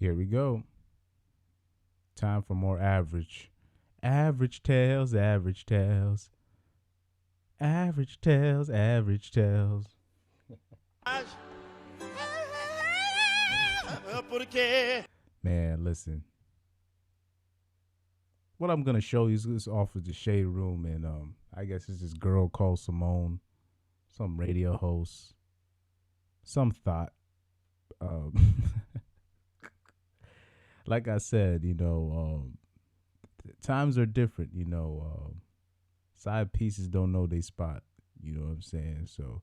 Here we go. Time for more average. Average tales, average tales. Average tales, average tales. Man, listen. What I'm gonna show you is off of the Shade Room, and I guess it's this girl called Simone, some radio host, some thought. Like I said, times are different. Side pieces don't know they spot. You know what I'm saying? So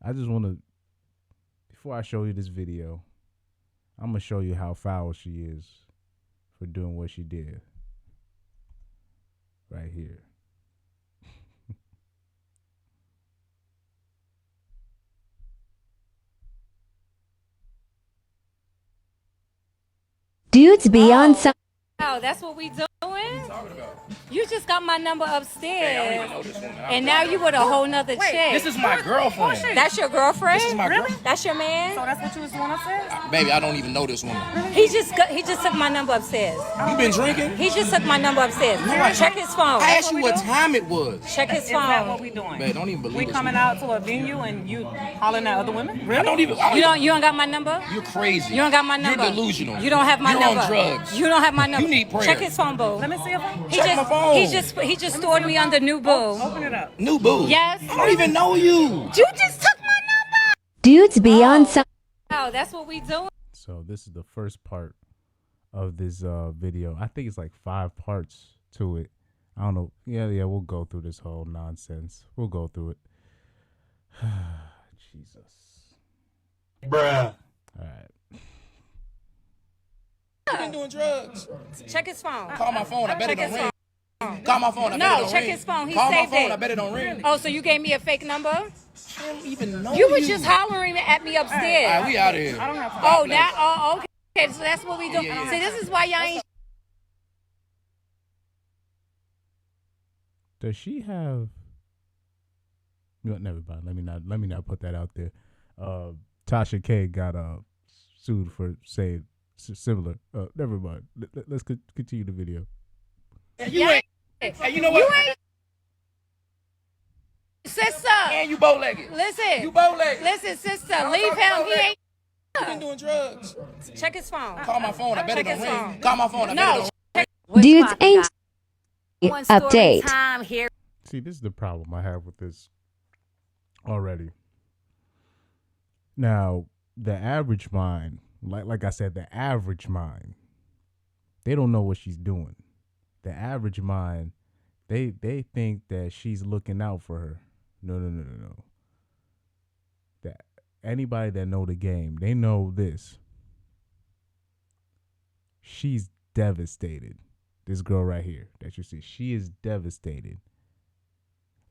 I just want to, before I show you this video, I'm gonna show you how foul she is for doing what she did. Right here. Dudes beyond some. Oh, that's what we doing? What are you talking about? You just got my number Hey, I don't upstairs. even know this woman. And now you with a whole nother chick. This is my girlfriend. That's your girlfriend? This is my girl. That's your man? So that's what you was doing upstairs? Baby, I don't even know this woman. He just took my number upstairs. You been drinking? He just took my number upstairs. I- Check his phone. I asked you what do? time it was. Check his Is that what phone. we doing? Babe, don't even believe We this coming woman. out to a venue and you hollering at other women? I Really? don't even. You don't got my number? You're crazy. You don't got my number. You're delusional. You don't have my You're number. on drugs. You don't have my number. You need prayer. Check his phone, boo. Let me see your phone. Check my phone. He just stored me under new boo. Open it up. New boo. Yes. I don't even know you. You just took my number. Dudes beyond some. Oh, that's what we doing. So this is the first part of this video. I think it's like 5 parts to it. I don't know. Yeah, we'll go through this whole nonsense. We'll go through it. Jesus. Bruh. All right. You've been doing drugs. Check his phone. Call my phone. I bet it Check don't his ring. phone. Call my phone. I bet it No, don't check ring. his phone. He Call my saved phone. it. I bet it don't ring. Oh, so you gave me a fake number? I don't even know You was just hollering at me All upstairs. right, we out of here. I don't have to. Oh, now, oh, okay. So that's what we do. Yeah. See, this is why y'all ain't. Does she have? Never mind. Let me not put that out there. Tasha K got sued for saying similar. Never mind. Let's continue the video. And you ain't. Hey, you know what? You ain't. Sister, And you bow-legged. listen. You bow-legged. Listen, sister, I'm leave talking him. about He that. ain't. You've been doing drugs. Check his phone. Call my phone. I bet it Check don't his ring. phone. Call my phone. I bet it No. don't Dudes ain't. Update. Time here. See, this is the problem I have with this already. Now, the average mind, like I said, the average mind, they don't know what she's doing. The average mind, they think that she's looking out for her. No. That anybody that know the game, they know this. She's devastated. This girl right here that you see, she is devastated.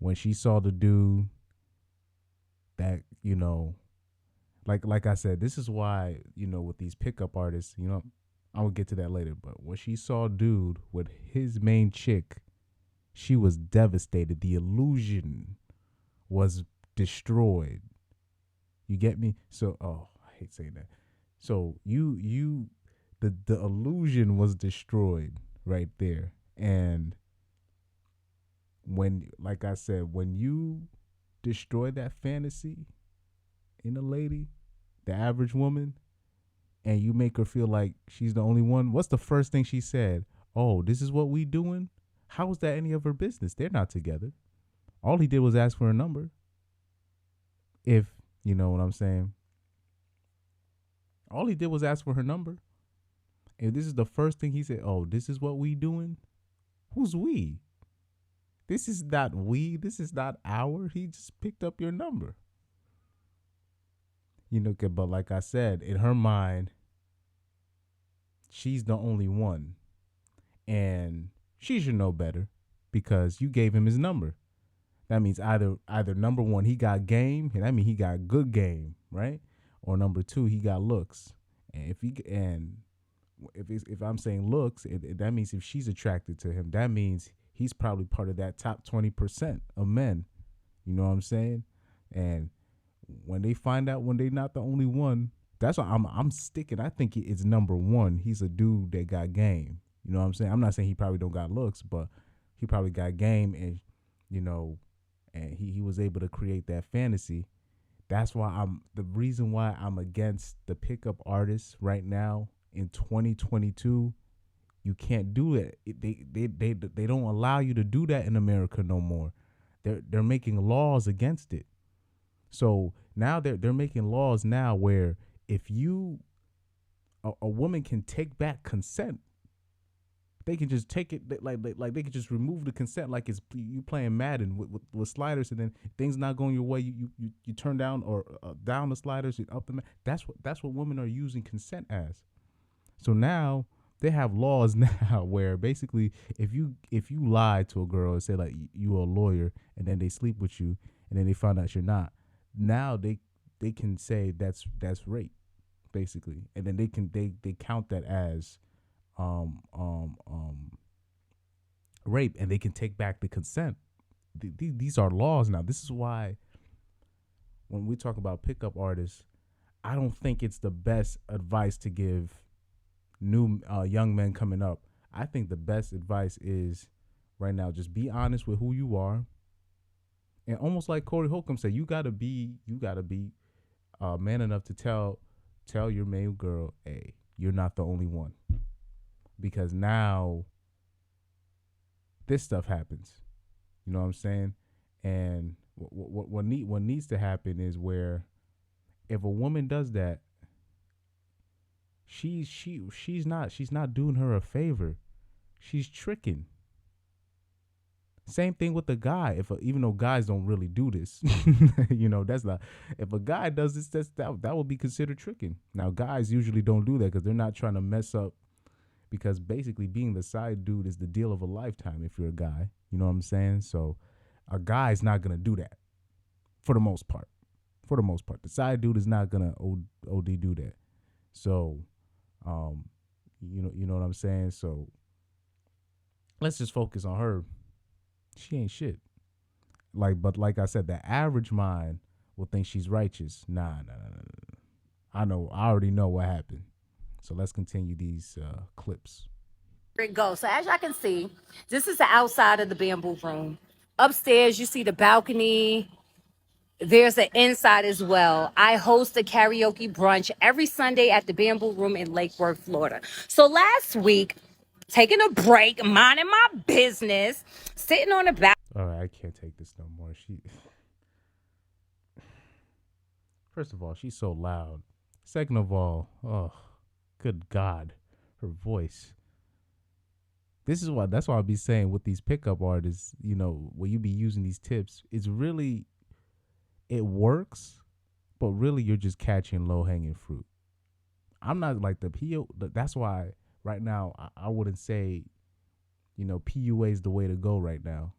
When she saw the dude that, like I said, this is why, with these pickup artists, I will get to that later. But when she saw a dude with his main chick, she was devastated. The illusion was destroyed. You get me? So, I hate saying that. So the illusion was destroyed right there. And when, like I said, when you destroy that fantasy in a lady, the average woman, and you make her feel like she's the only one, what's the first thing she said? Oh, this is what we doing? How is that any of her business? They're not together. All he did was ask for a number. If you know what I'm saying. All he did was ask for her number. And this is the first thing he said, oh, this is what we doing? Who's we? This is not we. This is not our. He just picked up your number. But like I said, in her mind, she's the only one. And she should know better because you gave him his number. That means either number one, he got game, and that means he got good game, right? Or number two, he got looks. And if I'm saying looks, that means if she's attracted to him, that means he's probably part of that top 20% of men. You know what I'm saying? And when they find out when they're not the only one, That's why I'm sticking. I think it's number one. He's a dude that got game. You know what I'm saying? I'm not saying he probably don't got looks, but he probably got game, and you know, and he was able to create that fantasy. That's why I'm the reason why I'm against the pickup artists right now in 2022. You can't do it. They don't allow you to do that in America no more. They're making laws against it. So now they're making laws now where if you a woman can take back consent, they can just take it like they can just remove the consent like it's you playing Madden with sliders, and then things not going your way, you turn down or down the sliders and up the. That's what women are using consent as. So now they have laws now where basically if you lie to a girl and say like you are a lawyer, and then they sleep with you, and then they find out you're not, now they can say that's rape basically, and then they count that as rape, and they can take back the consent. These are laws now. This is why when we talk about pickup artists, I don't think it's the best advice to give new young men coming up. I think the best advice is right now just be honest with who you are, and almost like Corey Holcomb said, you gotta be man enough to tell your male girl, hey, you're not the only one. Because now this stuff happens, you know what I'm saying? And what needs to happen is where if a woman does that, she's not doing her a favor, she's tricking. Same thing with the guy. Even though guys don't really do this, you know, that's not. If a guy does this, that would be considered tricking. Now, guys usually don't do that because they're not trying to mess up. Because basically being the side dude is the deal of a lifetime if you're a guy. You know what I'm saying? So a guy's not going to do that for the most part. For the most part. The side dude is not going to OD do that. So, you know what I'm saying? So let's just focus on her. She ain't shit. But like I said, the average mind will think she's righteous. Nah. I already know what happened. So let's continue these clips. Here it goes. So as y'all can see, this is the outside of the bamboo room. Upstairs, you see the balcony. There's an inside as well. I host a karaoke brunch every Sunday at the Bamboo Room in Lake Worth, Florida. So last week, taking a break, minding my business, sitting on the balcony. All right, I can't take this no more. First of all, she's so loud. Second of all, oh, good God, her voice. That's why I'll be saying with these pickup artists, you know, when you be using these tips, it works, but really you're just catching low hanging fruit. I'm not like that's why right now I wouldn't say, you know, PUA is the way to go right now,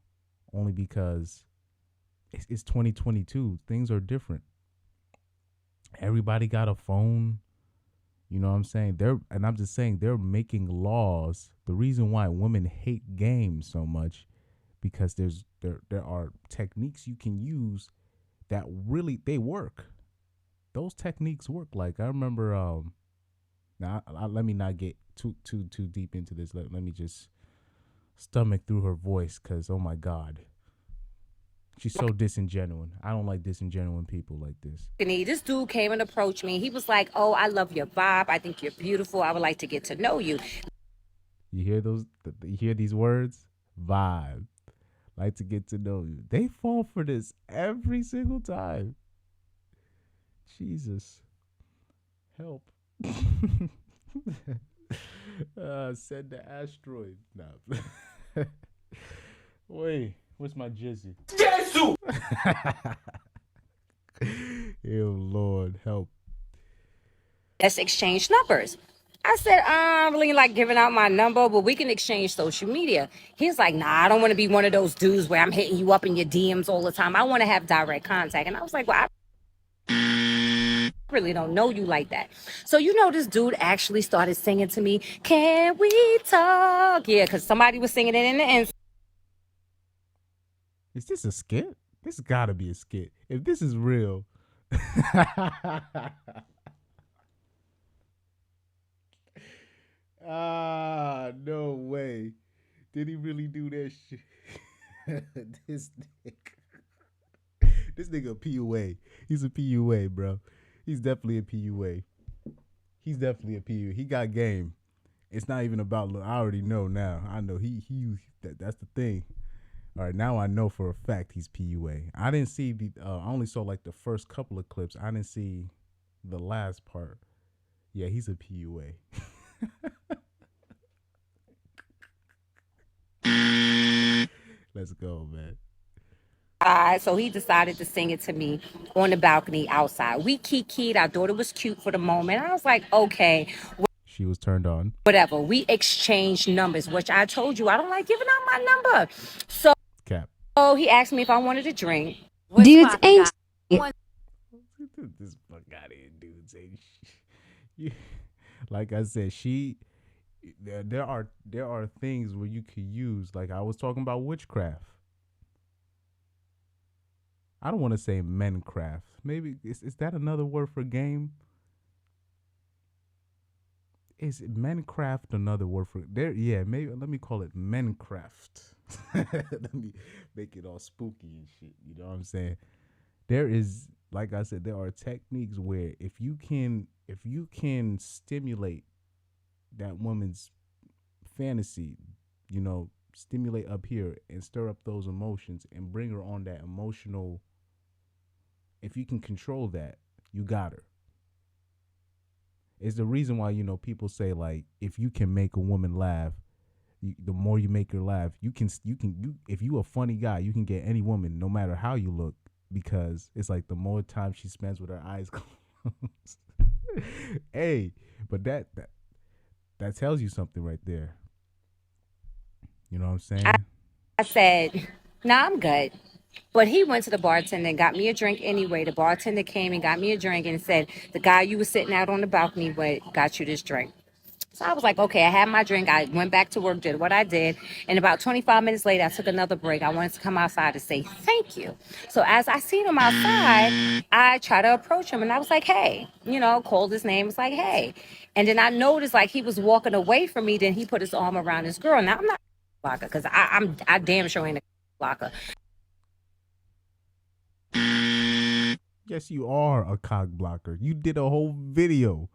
only because it's 2022. Things are different. Everybody got a phone. You know what I'm saying? I'm just saying they're making laws. The reason why women hate games so much, because there are techniques you can use that really they work. Those techniques work. Like I remember now let me not get too deep into this. Let me just stomach through her voice, cuz oh my God. She's so disingenuous. I don't like disingenuous people like this. This dude came and approached me. He was like, "Oh, I love your vibe. I think you're beautiful. I would like to get to know you." You hear those? You hear these words? Vibe. Like to get to know you. They fall for this every single time. Jesus. Help. Send the asteroid. Nah. Wait. Where's my jizzy? Jesus! Ew, Lord, help. Let's exchange numbers. I said, I don't really like giving out my number, but we can exchange social media. He's like, nah, I don't want to be one of those dudes where I'm hitting you up in your DMs all the time. I want to have direct contact. And I was like, well, I really don't know you like that. So, you know, this dude actually started singing to me, "Can we talk?" Yeah, because somebody was singing it in the end. Is this a skit? This gotta be a skit. If this is real. Did he really do that shit? this this nigga a PUA. He's a PUA, bro. He's definitely a PUA. He's definitely a PUA. He got game. It's not even about look. I already know now. I know that's the thing. All right, now I know for a fact he's PUA. I didn't see the. I only saw like the first couple of clips. I didn't see the last part. Yeah, he's a PUA. Let's go, man. So he decided to sing it to me on the balcony outside. We kikied. I thought it was cute for the moment. I was like, okay, She was turned on. whatever. We exchanged numbers, which I told you I don't like giving out my number. So Cap. he asked me if I wanted a drink. Dudes ain't This fuck out of here, dudes. Like I said, there are things where you could use. Like I was talking about witchcraft. I don't want to say mencraft. Maybe is that another word for game? Is mencraft another word for there? Yeah, maybe let me call it mencraft. Let me make it all spooky and shit. You know what I'm saying? There is, like I said, there are techniques where if you can stimulate that woman's fantasy, stimulate up here and stir up those emotions and bring her on that emotional. If you can control that, you got her. It's the reason why people say like if you can make a woman laugh, the more you make her laugh, you if you a funny guy, you can get any woman no matter how you look because it's like the more time she spends with her eyes closed. Hey, but that tells you something right there. You know what I'm saying? I said, nah, I'm good. But he went to the bartender and got me a drink anyway. The bartender came and got me a drink and said, the guy you were sitting out on the balcony with got you this drink. So I was like, okay, I had my drink. I went back to work, did what I did. And about 25 minutes later, I took another break. I wanted to come outside to say thank you. So as I seen him outside, I tried to approach him and I was like, hey, called his name. Was like, hey. And then I noticed like he was walking away from me. Then he put his arm around his girl. Now I'm not a blocker because I damn sure ain't a blocker. Yes, you are a cock blocker. You did a whole video.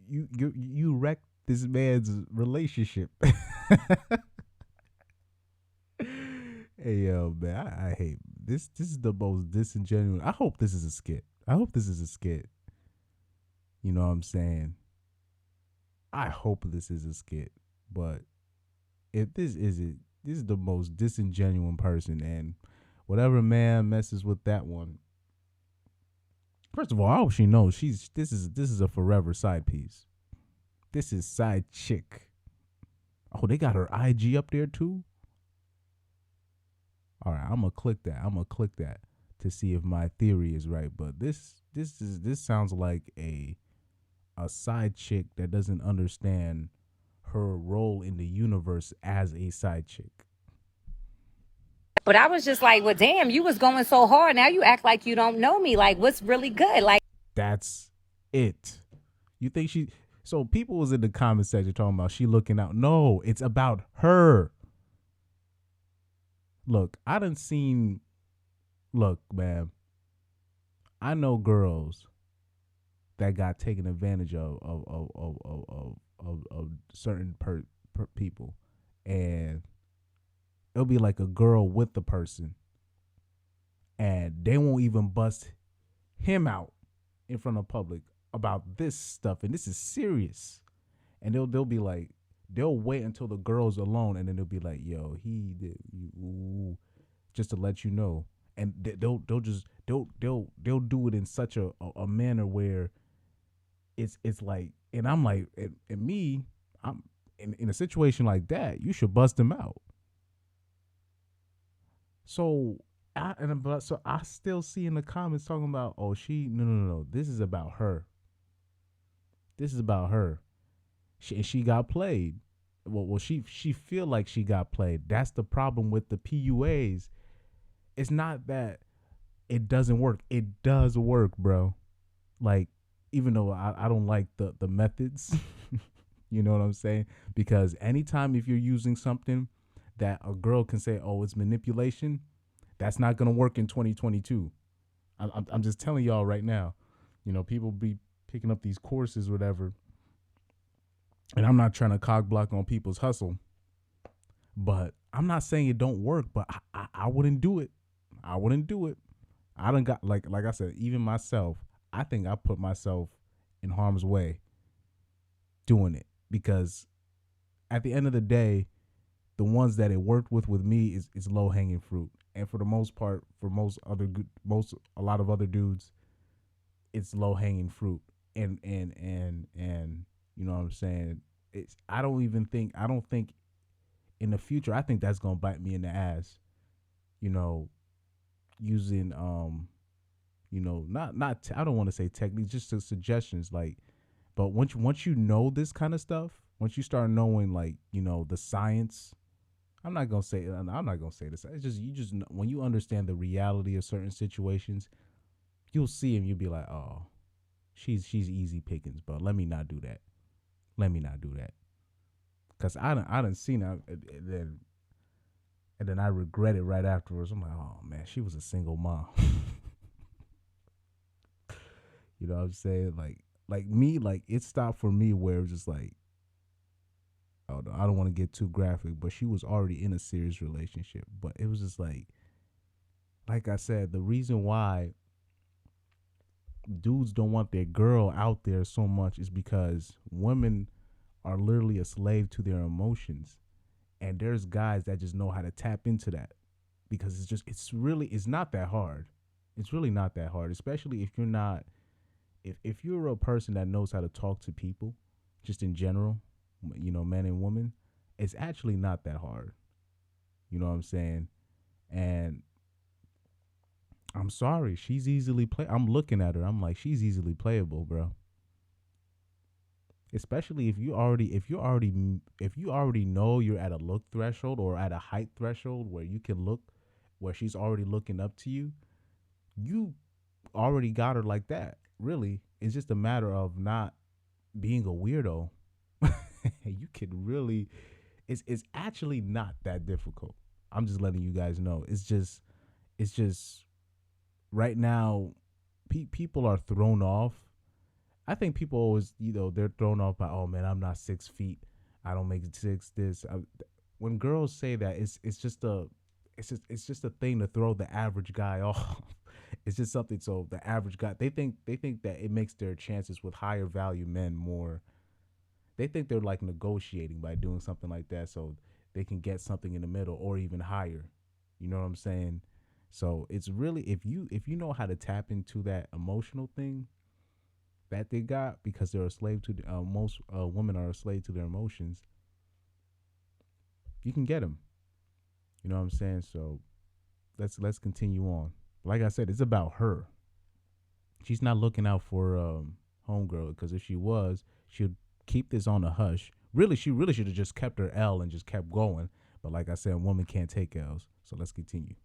You wrecked this man's relationship. Hey yo, man, I hate this. This is the most disingenuous. I hope this is a skit. You know what I'm saying? I hope this is a skit. But if this isn't, this is the most disingenuous person, and whatever man messes with that one. First of all, I hope she knows this is a forever side piece. This is side chick. Oh, they got her IG up there too? All right, I'm gonna click that to see if my theory is right. But this sounds like a side chick that doesn't understand her role in the universe as a side chick. But I was just like, well, damn, you was going so hard. Now you act like you don't know me. Like, what's really good? Like, that's it. You think so people was in the comment section talking about she looking out. No, it's about her. Look, look, man, I know girls that got taken advantage of certain people, and it'll be like a girl with the person, and they won't even bust him out in front of public about this stuff, and this is serious. And they'll be like, they'll wait until the girl's alone, and then they'll be like, "Yo, he did," just to let you know. And they'll do it in such a manner where it's like, and I'm like, and me, I'm in a situation like that, you should bust him out. So I still see in the comments talking about, oh, no. This is about her. She got played. Well, she feel like she got played. That's the problem with the PUAs. It's not that it doesn't work. It does work, bro. Like, even though I don't like the methods, You know what I'm saying? Because anytime if you're using something that a girl can say, oh, it's manipulation, that's not going to work in 2022. I'm just telling y'all right now. You know, people be picking up these courses, whatever. And I'm not trying to cock block on people's hustle. But I'm not saying it don't work, but I wouldn't do it. I wouldn't do it. I done got, like I said, even myself, I think I put myself in harm's way doing it. Because at the end of the day, the ones that it worked with me is low hanging fruit. And for the most part, for a lot of other dudes, it's low hanging fruit. And you know what I'm saying? I don't think in the future, I think that's gonna bite me in the ass. You know, using you know, not I don't want to say techniques, just suggestions, like, but once you know this kind of stuff, once you start knowing, like, you know, the science, I'm not gonna say this. It's just when you understand the reality of certain situations, you'll see and you'll be like, oh, she's easy pickings, but let me not do that. Cause I done seen her, and then I regret it right afterwards. I'm like, oh man, she was a single mom. You know what I'm saying? Like me, like it stopped for me where it was just like, oh no, I don't want to get too graphic, but she was already in a serious relationship. But it was just like I said, the reason why dudes don't want their girl out there so much is because women are literally a slave to their emotions. And there's guys that just know how to tap into that, because it's not that hard. It's really not that hard, especially if you're not, if you're a person that knows how to talk to people, just in general, you know, men and women, it's actually not that hard. You know what I'm saying? And I'm sorry, she's easily I'm looking at her, I'm like, she's easily playable, bro. Especially if you already know you're at a look threshold or at a height threshold where you can look, where she's already looking up to you, you already got her like that. Really, it's just a matter of not being a weirdo. You can really, it's actually not that difficult. I'm just letting you guys know. It's just right now, people are thrown off. I think people always, you know, they're thrown off by, oh man, I'm not 6 feet, I don't make it this. When girls say that, it's just a thing to throw the average guy off. It's just something, so the average guy, they think that it makes their chances with higher value men more. They think they're like negotiating by doing something like that, so they can get something in the middle or even higher. You know what I'm saying? So it's really, if you know how to tap into that emotional thing that they got, because they're a slave to most women are a slave to their emotions, you can get them. You know what I'm saying? So let's continue on. Like I said, it's about her. She's not looking out for homegirl, because if she was, she'd keep this on a hush. Really, she really should have just kept her L and just kept going. But like I said, a woman can't take L's. So let's continue.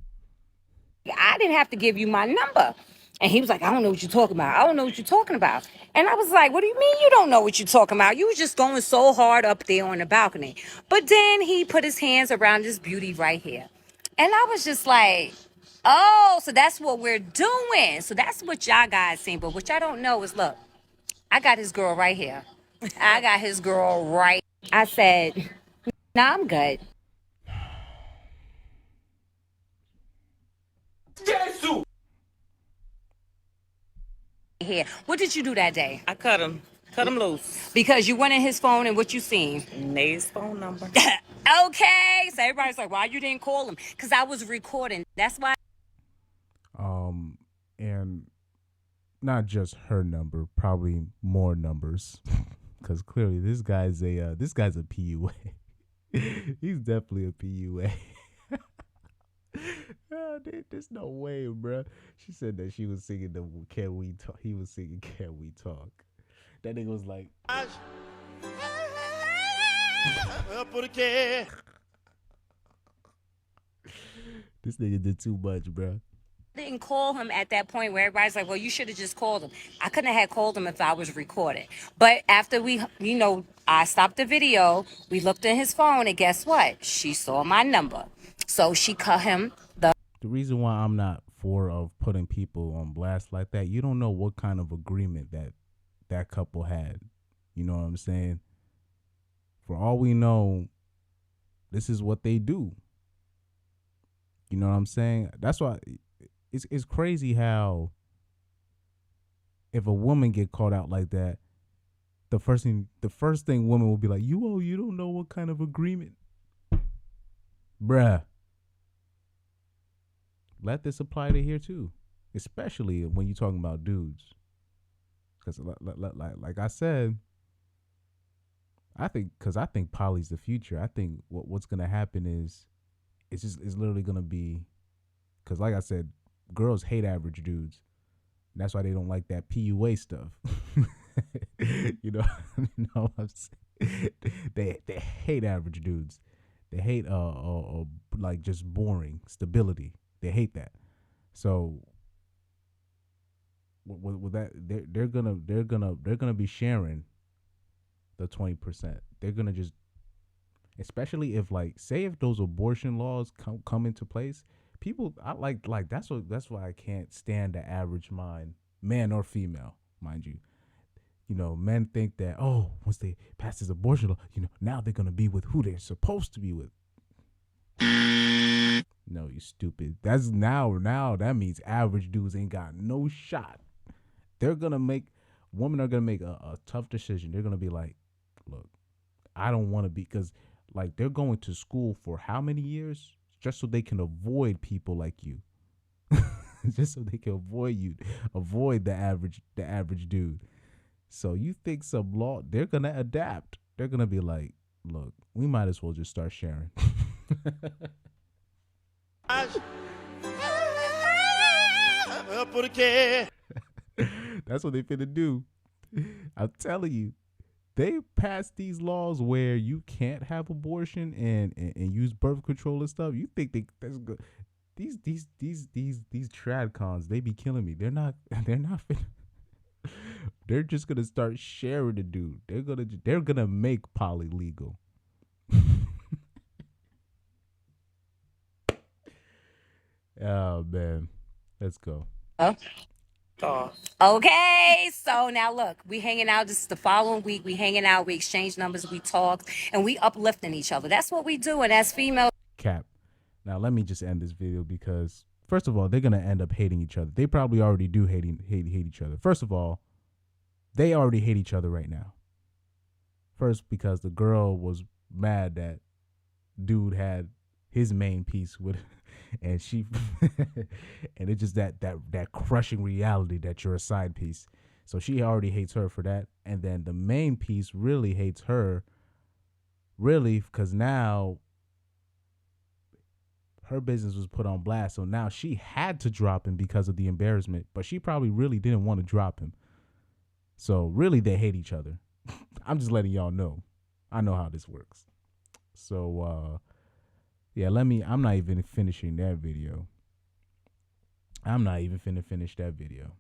I didn't have to give you my number. And he was like, I don't know what you're talking about. I don't know what you're talking about. And I was like, what do you mean you don't know what you're talking about? You was just going so hard up there on the balcony. But then he put his hands around this beauty right here. And I was just like, oh, so that's what we're doing. So that's what y'all guys seen. But what y'all don't know is, look, I got his girl right here. I got his girl right. I said, nah, I'm good. Here. What did you do that day? I cut him loose. Because you went in his phone and what you seen? Nay's phone number. Okay. So everybody's like, why you didn't call him? Because I was recording. That's why. And not just her number, probably more numbers. Because clearly this guy's a PUA. He's definitely a PUA. There's no way, bro. She said that she was singing the "Can We Talk." He was singing "Can We Talk." That nigga was like, this nigga did too much, bro. Didn't call him at that point where everybody's like, well, you should have just called him. I couldn't have called him if I was recording. But after we, you know, I stopped the video. We looked in his phone, and guess what? She saw my number. So she cut him the The reason why I'm not for of putting people on blast like that, you don't know what kind of agreement that couple had. You know what I'm saying? For all we know, this is what they do. You know what I'm saying? That's why it's crazy how if a woman get caught out like that, the first thing women will be like, you don't know what kind of agreement. Bruh. Let this apply to here too. Especially when you're talking about dudes. Because like I said, I think poly's the future. I think what's gonna happen is it's literally gonna be, because like I said, girls hate average dudes. And that's why they don't like that PUA stuff. you know, you know what I'm saying? They hate average dudes. They hate like just boring stability. They hate that. So with that, they're gonna be sharing the 20%. They're gonna just, especially if like, say if those abortion laws come into place, people, I like that's why I can't stand the average mind, man or female, mind you. You know, men think that, oh, once they pass this abortion law, you know, now they're gonna be with who they're supposed to be with. No, you stupid. That's now that means average dudes ain't got no shot. Women are gonna make a tough decision. They're gonna be like, look, I don't want to be, because like they're going to school for how many years just so they can avoid people like you. Just so they can avoid the average dude. So you think some law, they're gonna adapt. They're gonna be like, look, we might as well just start sharing. That's what they finna do. I'm telling you. They passed these laws where you can't have abortion and use birth control and stuff. You think that's good? These tradcons, they be killing me. They're not they're just gonna start sharing the dude. They're gonna make poly legal. Oh man, let's go. Okay, so now look, we hanging out. This is the following week. We hanging out. We exchange numbers. We talk, and we uplifting each other. That's what we do. And as females, Cap. Now let me just end this video because first of all, they're gonna end up hating each other. They probably already do hate each other. First of all, they already hate each other right now. First, because the girl was mad that dude had his main piece with, and she, and it's just that crushing reality that you're a side piece. So she already hates her for that, and then the main piece really hates her, really, because now her business was put on blast. So now she had to drop him because of the embarrassment, but she probably really didn't want to drop him. So really, they hate each other. I'm just letting y'all know. I know how this works. So, yeah, I'm not even finishing that video. I'm not even finna finish that video.